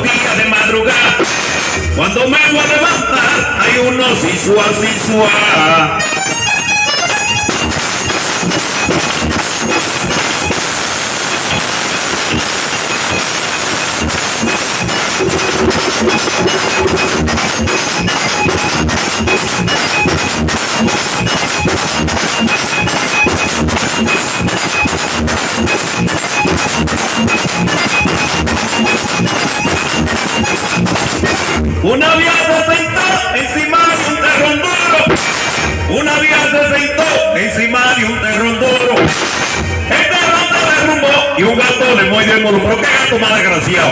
días de madrugada. Cuando me voy a levantar, hay unos sisua, sisua. Una vieja se sentó encima de un terrón duro. Una vieja se sentó encima de un terrón duro. El terrón se derrumbó y un gato le mordió el involucró. ¡Qué gato más desgraciado!